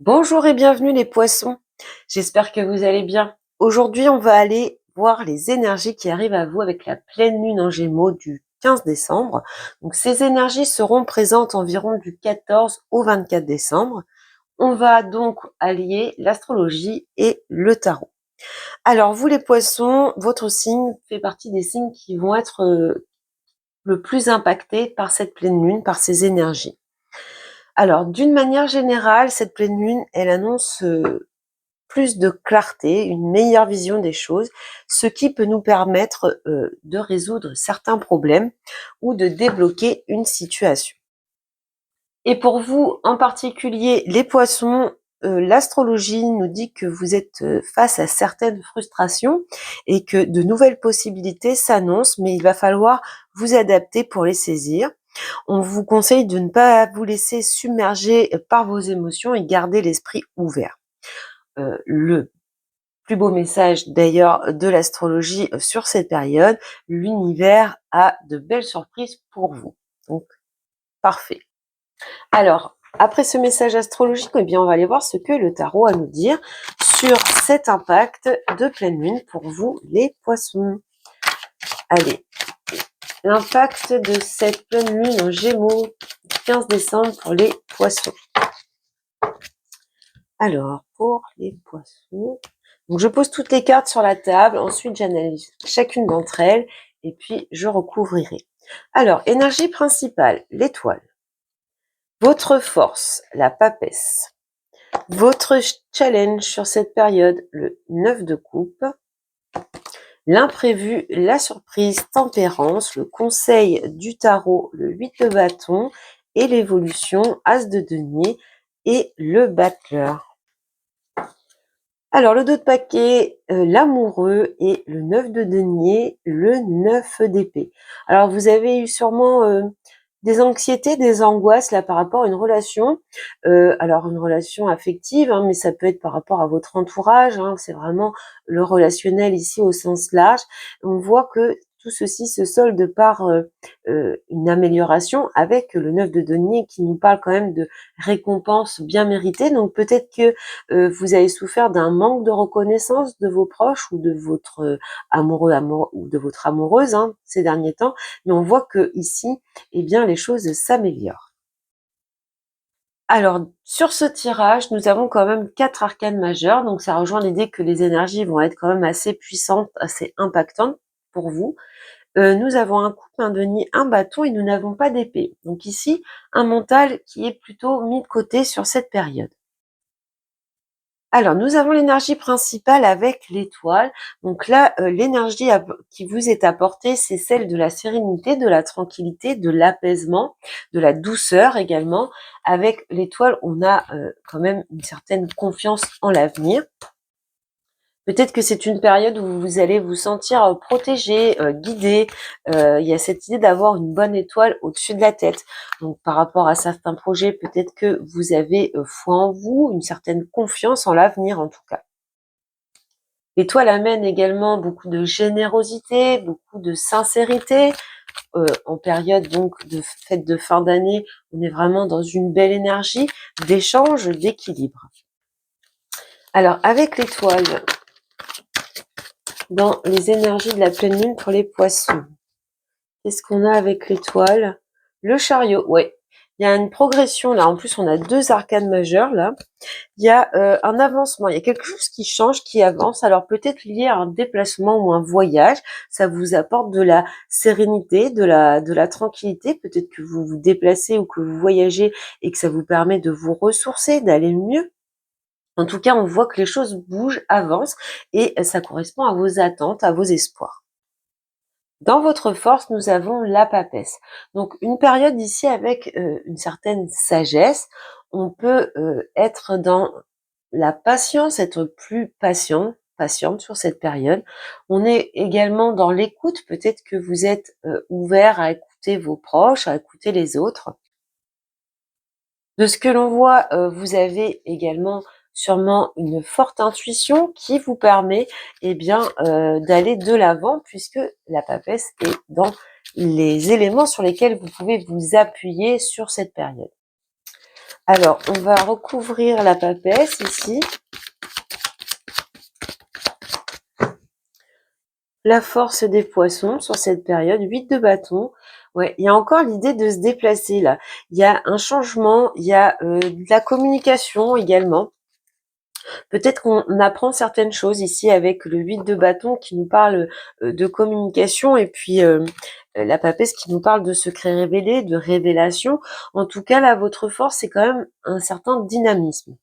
Bonjour et bienvenue les poissons, j'espère que vous allez bien. Aujourd'hui on va aller voir les énergies qui arrivent à vous avec la pleine lune en Gémeaux du 15 décembre. Donc ces énergies seront présentes environ du 14 au 24 décembre. On va donc allier l'astrologie et le tarot. Alors vous les poissons, votre signe fait partie des signes qui vont être le plus impactés par cette pleine lune, par ces énergies. Alors, d'une manière générale, cette pleine lune, elle annonce plus de clarté, une meilleure vision des choses, ce qui peut nous permettre de résoudre certains problèmes ou de débloquer une situation. Et pour vous, en particulier les poissons, l'astrologie nous dit que vous êtes face à certaines frustrations et que de nouvelles possibilités s'annoncent, mais il va falloir vous adapter pour les saisir. On vous conseille de ne pas vous laisser submerger par vos émotions et garder l'esprit ouvert. Le plus beau message d'ailleurs de l'astrologie sur cette période, l'univers a de belles surprises pour vous. Donc, parfait. Alors, après ce message astrologique, eh bien, on va aller voir ce que le tarot a à nous dire sur cet impact de pleine lune pour vous, les poissons. Allez, l'impact de cette pleine lune en Gémeaux, 15 décembre pour les poissons. Alors, pour les poissons, donc je pose toutes les cartes sur la table, ensuite j'analyse chacune d'entre elles et puis je recouvrirai. Alors, énergie principale, l'étoile. Votre force, la papesse. Votre challenge sur cette période, le 9 de coupe. L'imprévu, la surprise, tempérance, le conseil du tarot, le 8 de bâton et l'évolution, as de denier et le battleur. Alors, le 2 de paquet, l'amoureux et le 9 de denier, le 9 d'épée. Alors, vous avez eu sûrement des anxiétés, des angoisses là par rapport à une relation. Alors, une relation affective, hein, mais ça peut être par rapport à votre entourage. Hein, c'est vraiment le relationnel ici au sens large. On voit que tout ceci se solde par une amélioration avec le 9 de denier qui nous parle quand même de récompenses bien méritées. Donc, peut-être que vous avez souffert d'un manque de reconnaissance de vos proches ou de votre amoureux ou de votre amoureuse hein, ces derniers temps, mais on voit que ici, eh bien, les choses s'améliorent. Alors, sur ce tirage, nous avons quand même 4 arcanes majeures, donc ça rejoint l'idée que les énergies vont être quand même assez puissantes, assez impactantes pour vous. Nous avons un coupe, un denier, un bâton et nous n'avons pas d'épée. Donc ici, un mental qui est plutôt mis de côté sur cette période. Alors, nous avons l'énergie principale avec l'étoile. Donc là, l'énergie qui vous est apportée, c'est celle de la sérénité, de la tranquillité, de l'apaisement, de la douceur également. Avec l'étoile, on a quand même une certaine confiance en l'avenir. Peut-être que c'est une période où vous allez vous sentir protégé, guidé. Il y a cette idée d'avoir une bonne étoile au-dessus de la tête. Donc par rapport à certains projets, peut-être que vous avez foi en vous, une certaine confiance en l'avenir en tout cas. L'étoile amène également beaucoup de générosité, beaucoup de sincérité. En période donc de fête de fin d'année, on est vraiment dans une belle énergie d'échange, d'équilibre. Alors avec l'étoile, dans les énergies de la pleine lune pour les poissons. Qu'est-ce qu'on a avec l'étoile? Le chariot, ouais. Il y a une progression là. En plus, on a 2 arcanes majeures là. Il y a un avancement. Il y a quelque chose qui change, qui avance. Alors peut-être lié à un déplacement ou un voyage. Ça vous apporte de la sérénité, de la tranquillité. Peut-être que vous vous déplacez ou que vous voyagez et que ça vous permet de vous ressourcer, d'aller mieux. En tout cas, on voit que les choses bougent, avancent et ça correspond à vos attentes, à vos espoirs. Dans votre force, nous avons la papesse. Donc une période ici avec une certaine sagesse. On peut être dans la patience, être plus patiente sur cette période. On est également dans l'écoute. Peut-être que vous êtes ouvert à écouter vos proches, à écouter les autres. De ce que l'on voit, vous avez également sûrement une forte intuition qui vous permet d'aller de l'avant puisque la papesse est dans les éléments sur lesquels vous pouvez vous appuyer sur cette période. Alors, on va recouvrir la papesse ici. La force des poissons sur cette période, 8 de bâton. Ouais, il y a encore l'idée de se déplacer là. Il y a un changement, il y a de la communication également. Peut-être qu'on apprend certaines choses ici avec le 8 de bâton qui nous parle de communication et puis la papesse qui nous parle de secrets révélés, de révélation. En tout cas, là, votre force, c'est quand même un certain dynamisme.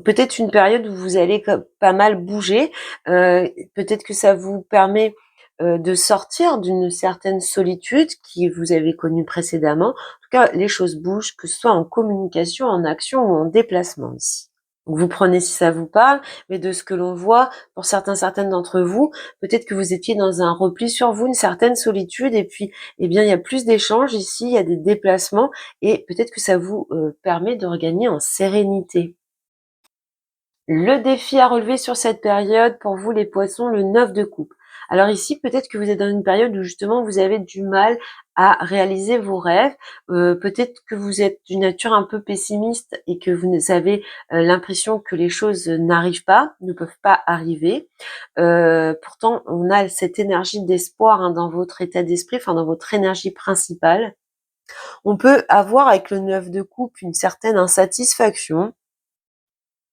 Peut-être une période où vous allez pas mal bouger. Peut-être que ça vous permet de sortir d'une certaine solitude qui vous avez connue précédemment. En tout cas, les choses bougent, que ce soit en communication, en action ou en déplacement ici. Donc vous prenez si ça vous parle, mais de ce que l'on voit, pour certaines d'entre vous, peut-être que vous étiez dans un repli sur vous, une certaine solitude, et puis, eh bien, il y a plus d'échanges ici, il y a des déplacements, et peut-être que ça vous permet de regagner en sérénité. Le défi à relever sur cette période, pour vous les poissons, le 9 de coupe. Alors ici, peut-être que vous êtes dans une période où justement vous avez du mal à réaliser vos rêves. Peut-être que vous êtes d'une nature un peu pessimiste et que vous avez l'impression que les choses n'arrivent pas, ne peuvent pas arriver. Pourtant, on a cette énergie d'espoir dans votre état d'esprit, enfin dans votre énergie principale. On peut avoir avec le 9 de coupe une certaine insatisfaction,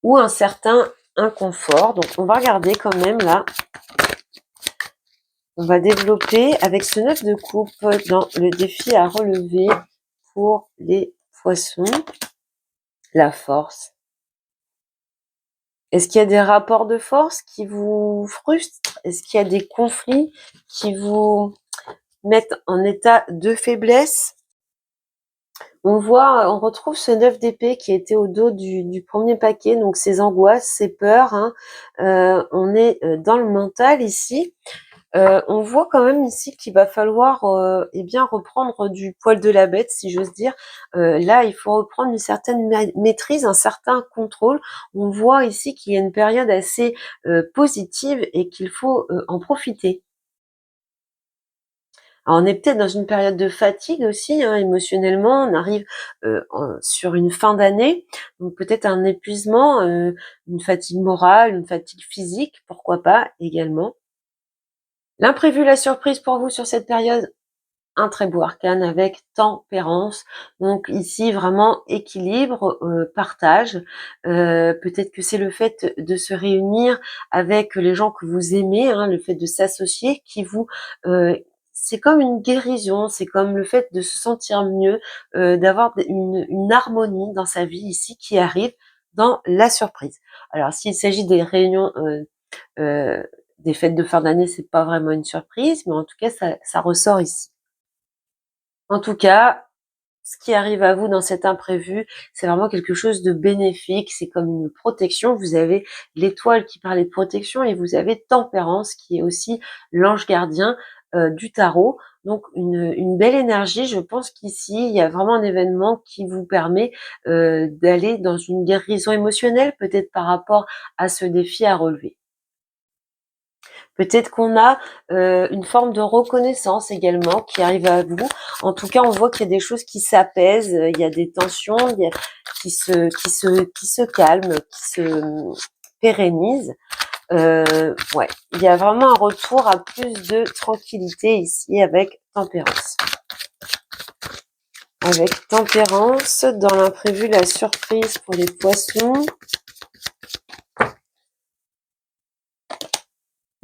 ou un certain inconfort. Donc on va regarder quand même là. On va développer avec ce 9 de coupe dans le défi à relever pour les poissons, la force. Est-ce qu'il y a des rapports de force qui vous frustrent? Est-ce qu'il y a des conflits qui vous mettent en état de faiblesse? On retrouve ce 9 d'épée qui était au dos du premier paquet, donc ces angoisses, ces peurs. On est dans le mental ici. On voit quand même ici qu'il va falloir eh bien reprendre du poil de la bête, si j'ose dire. Là, il faut reprendre une certaine maîtrise, un certain contrôle. On voit ici qu'il y a une période assez positive et qu'il faut en profiter. Alors, on est peut-être dans une période de fatigue aussi, émotionnellement. On arrive sur une fin d'année, donc peut-être un épuisement, une fatigue morale, une fatigue physique, pourquoi pas également. L'imprévu, la surprise pour vous sur cette période, un très beau arcane avec tempérance. Donc ici vraiment équilibre, partage. Peut-être que c'est le fait de se réunir avec les gens que vous aimez, le fait de s'associer qui vous c'est comme une guérison, c'est comme le fait de se sentir mieux, d'avoir une harmonie dans sa vie ici qui arrive dans la surprise. Alors s'il s'agit des réunions euh, des fêtes de fin d'année, c'est pas vraiment une surprise, mais en tout cas, ça ressort ici. En tout cas, ce qui arrive à vous dans cet imprévu, c'est vraiment quelque chose de bénéfique, c'est comme une protection. Vous avez l'étoile qui parlait de protection et vous avez Tempérance qui est aussi l'ange gardien du tarot. Donc une belle énergie. Je pense qu'ici, il y a vraiment un événement qui vous permet d'aller dans une guérison émotionnelle, peut-être par rapport à ce défi à relever. Peut-être qu'on a une forme de reconnaissance également qui arrive à vous. En tout cas, on voit qu'il y a des choses qui s'apaisent, il y a des tensions qui se calment, qui se pérennisent. Ouais, il y a vraiment un retour à plus de tranquillité ici avec Tempérance. Avec Tempérance, dans l'imprévu, la surprise pour les poissons.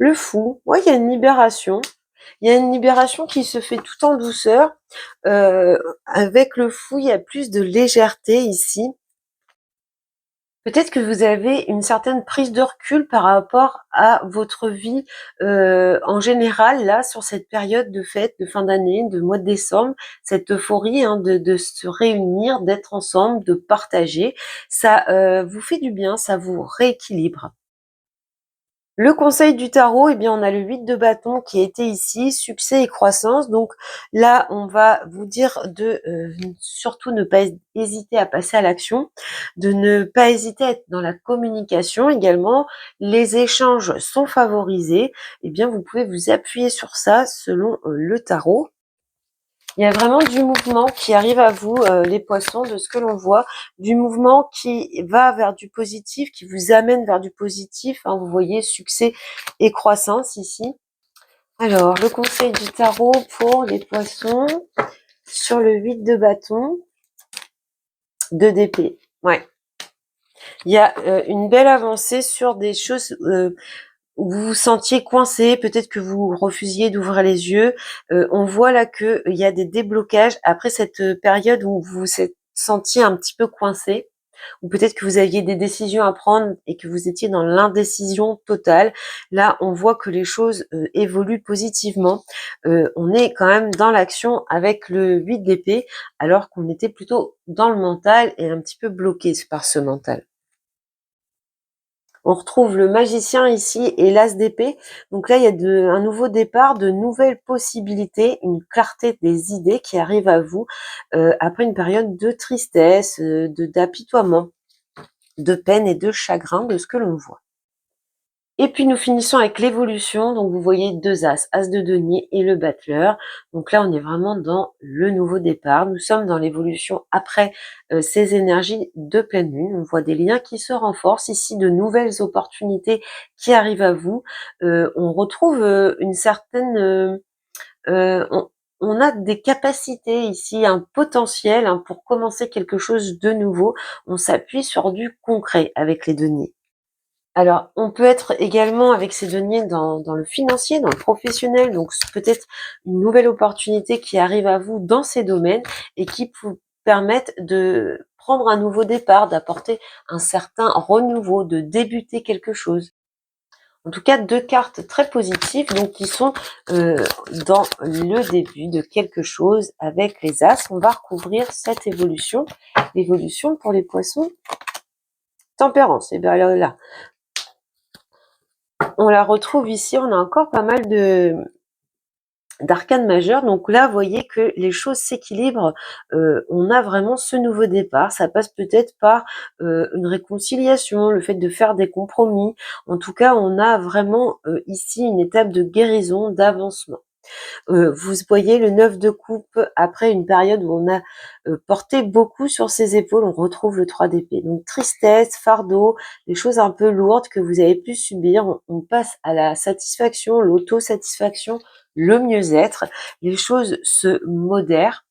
Le Fou, ouais, il y a une libération. Il y a une libération qui se fait tout en douceur. Avec le Fou, il y a plus de légèreté ici. Peut-être que vous avez une certaine prise de recul par rapport à votre vie en général, là, sur cette période de fête, de fin d'année, de mois de décembre, cette euphorie de se réunir, d'être ensemble, de partager. Ça vous fait du bien, ça vous rééquilibre. Le conseil du tarot, eh bien, on a le 8 de bâton qui était ici, succès et croissance. Donc là, on va vous dire de surtout ne pas hésiter à passer à l'action, de ne pas hésiter à être dans la communication également. Les échanges sont favorisés. Eh bien, vous pouvez vous appuyer sur ça selon le tarot. Il y a vraiment du mouvement qui arrive à vous, les poissons, de ce que l'on voit, du mouvement qui va vers du positif, qui vous amène vers du positif, hein, vous voyez succès et croissance ici. Alors, le conseil du tarot pour les poissons sur le 8 de bâton, 2 d'épée. Ouais. Il y a une belle avancée sur des choses où vous vous sentiez coincé, peut-être que vous refusiez d'ouvrir les yeux. On voit là que il y a des déblocages après cette période où vous vous êtes senti un petit peu coincé, ou peut-être que vous aviez des décisions à prendre et que vous étiez dans l'indécision totale. Là, on voit que les choses évoluent positivement. On est quand même dans l'action avec le 8 d'épée, alors qu'on était plutôt dans le mental et un petit peu bloqué par ce mental. On retrouve le magicien ici et l'as d'épée. Donc là, il y a un nouveau départ, de nouvelles possibilités, une clarté des idées qui arrive à vous après une période de tristesse, d'apitoiement, de peine et de chagrin de ce que l'on voit. Et puis nous finissons avec l'évolution. Donc vous voyez 2 as, as de denier et le battleur. Donc là on est vraiment dans le nouveau départ. Nous sommes dans l'évolution après ces énergies de pleine lune. On voit des liens qui se renforcent ici, de nouvelles opportunités qui arrivent à vous. On retrouve une certaine... on a des capacités ici, un potentiel hein, pour commencer quelque chose de nouveau. On s'appuie sur du concret avec les deniers. Alors, on peut être également avec ces deniers dans le financier, dans le professionnel, donc peut-être une nouvelle opportunité qui arrive à vous dans ces domaines et qui vous permettent de prendre un nouveau départ, d'apporter un certain renouveau, de débuter quelque chose. En tout cas, 2 cartes très positives, donc qui sont dans le début de quelque chose avec les As. On va recouvrir cette évolution, l'évolution pour les poissons. Tempérance, et bien là, on la retrouve ici, on a encore pas mal d'arcanes majeures. Donc là, vous voyez que les choses s'équilibrent. On a vraiment ce nouveau départ. Ça passe peut-être par une réconciliation, le fait de faire des compromis. En tout cas, on a vraiment ici une étape de guérison, d'avancement. Vous voyez le 9 de coupe après une période où on a porté beaucoup sur ses épaules, on retrouve le 3 d'épée. Donc tristesse, fardeau, des choses un peu lourdes que vous avez pu subir, on passe à la satisfaction, l'autosatisfaction, le mieux-être. Les choses se modèrent.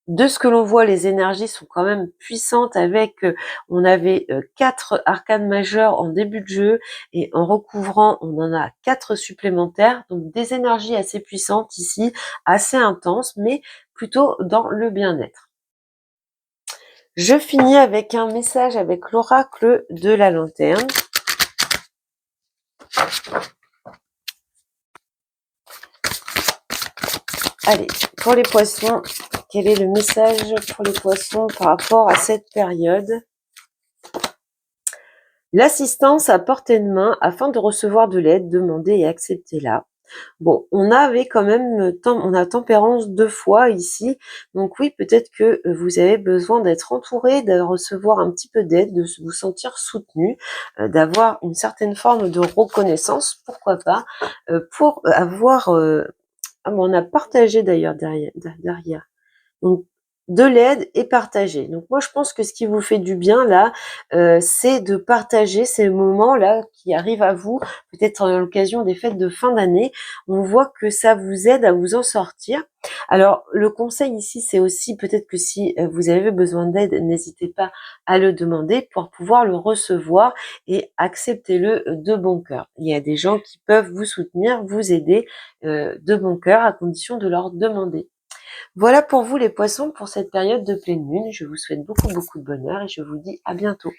De ce que l'on voit, les énergies sont quand même puissantes avec, on avait 4 arcanes majeures en début de jeu et en recouvrant, on en a 4 supplémentaires. Donc des énergies assez puissantes ici, assez intenses, mais plutôt dans le bien-être. Je finis avec un message avec l'oracle de la lanterne. Allez, pour les poissons, quel est le message pour les poissons par rapport à cette période ? L'assistance à portée de main afin de recevoir de l'aide, demander et accepter-la. Bon, on avait quand même, on a tempérance 2 fois ici, donc oui, peut-être que vous avez besoin d'être entouré, de recevoir un petit peu d'aide, de vous sentir soutenu, d'avoir une certaine forme de reconnaissance, pourquoi pas, pour avoir... ah bon, on a partagé d'ailleurs derrière. Donc, de l'aide et partager. Donc moi, je pense que ce qui vous fait du bien là, c'est de partager ces moments-là qui arrivent à vous, peut-être à l'occasion des fêtes de fin d'année. On voit que ça vous aide à vous en sortir. Alors, le conseil ici, c'est aussi peut-être que si vous avez besoin d'aide, n'hésitez pas à le demander pour pouvoir le recevoir et acceptez-le de bon cœur. Il y a des gens qui peuvent vous soutenir, vous aider de bon cœur à condition de leur demander. Voilà pour vous les poissons pour cette période de pleine lune. Je vous souhaite beaucoup de bonheur et je vous dis à bientôt.